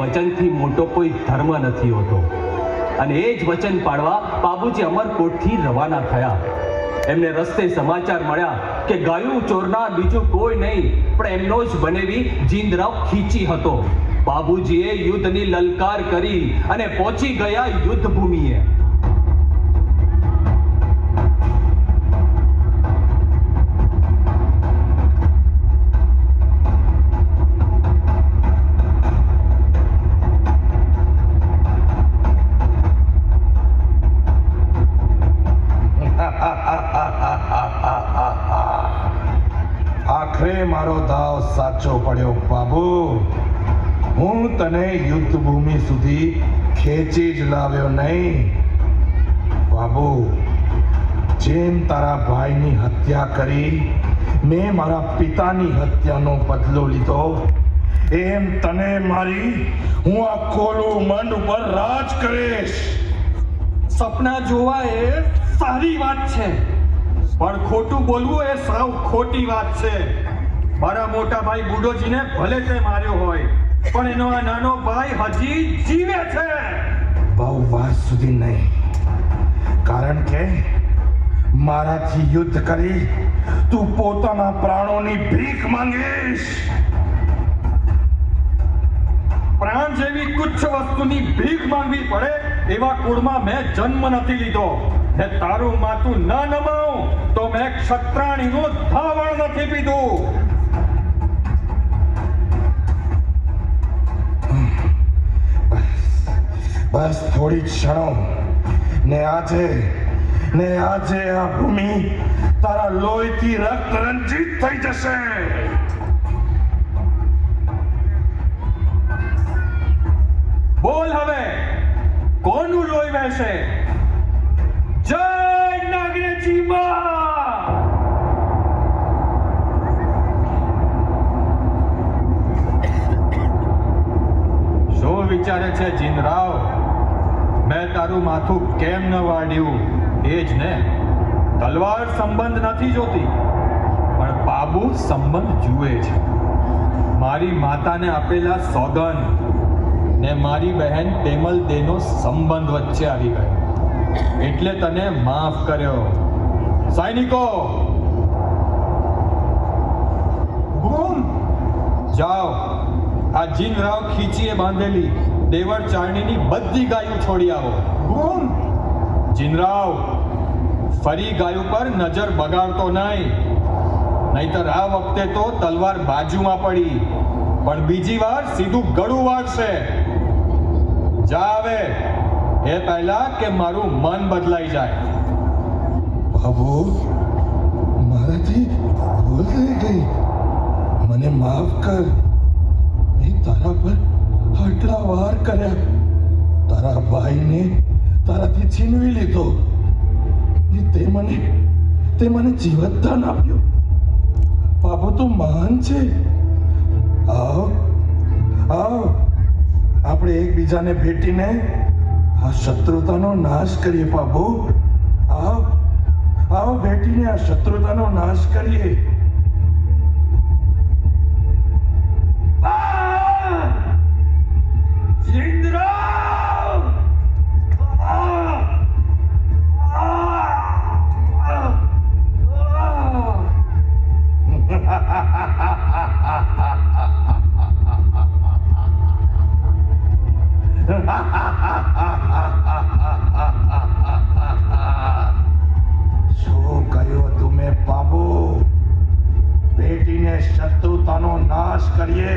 વચનથી મોટો કોઈ ધર્મ નથી હોતો. અને એ જ વચન પાડવા બાબુજી અમરકોટથી રવાના થયા. એમને રસ્તે સમાચાર મળ્યા કે ગાયું ચોરનાર બીજું કોઈ નહીં પણ એમનો જ બનેવી જીંદરાવ ખીચી હતો. બાબુજીએ યુદ્ધની લલકાર કરી અને પહોંચી ગયા યુદ્ધ ભૂમિએ. આખરે મારો દાવ સાચો પડ્યો બાબુ. હું તને યુદ્ધ ભૂમિ સુધી ખેંચી જ લાવ્યો નહીં બાબુ. જેમ તારા ભાઈની હત્યા કરી મેં મારા પિતાની હત્યાનો બદલો લીધો, એમ તને મારી હું આ કોલું મંડ ઉપર રાજ કરીશ. સપના જોવા એ સારી વાત છે, પણ ખોટું બોલવું એ સાવ ખોટી વાત છે. મારા મોટા ભાઈ બુડોજીને ભલે તે માર્યો હોય, પણ એનો આ નાનો ભાઈ હજી જીવે છે. બહુ વાર સુધી નહીં, કારણ કે મારાથી યુદ્ધ કરી તું પોતાના પ્રાણોની ભીખ માંગીશ. પ્રાણ જેવી તુચ્છ વસ્તુની ભીખ માંગવી પડે એવા કુળમાં મેં જન્મ નથી લીધો. ને તારું માથું ન નમાવું તો મેં ક્ષત્રાણીનું ધાવણ નથી પીધું. બસ થોડી ક્ષણો ને આજે આ ભૂમિ તારા લોહીથી રક્ત રંજિત થઈ જશે. બોલ હવે, કોનું લોહી વહેશે? જય નાગરેજી માં! શું વિચારે છે જીનરાવ? મેં તારું માથું કેમ ન વાળ્યું એ જ ને. તલવાર સંબંધ નથી જોતી, પણ બાબુ સંબંધ જુએ છે. મારી માતાને આપેલા સોગન ને મારી બહેન ટેમલ દેનો સંબંધ વચ્ચે આવી ગયો, એટલે તને માફ કર્યો. સૈનિકો, જાઓ, આ જીનરાવ ખીચીએ બાંધેલી દેવળ ચારણીની બધી ગાયો છોડી આવો. જીનરાવ, ફરી ગાયો પર નજર બગાડતો નહીં, નહીતર આ વખતે તો તલવાર બાજુમાં પડી, પણ બીજી વાર સીધું ગળું વાળશે. જા આવે એ પહેલા કે મારું મન બદલાઈ જાય. બાબુ, મારાથી ભૂલ થઈ ગઈ, મને માફ કર. મેં તારા પર આટલા વાર કર્યા, તારા ભાઈને તારાથી છીનવી લીધો, તે મને જીવતદાન આપ્યું. બાબુ, તું મહાન છે. આવ આપણે એકબીજાને ભેટીને આ શત્રુતાનો નાશ કરીએ બાબુ. આવ ભેટીને આ શત્રુતાનો નાશ કરીએ. જીનરાવ! શું કર્યું હતું મેં બાબુ? ભેટીને શત્રુતાનો નાશ કરીએ.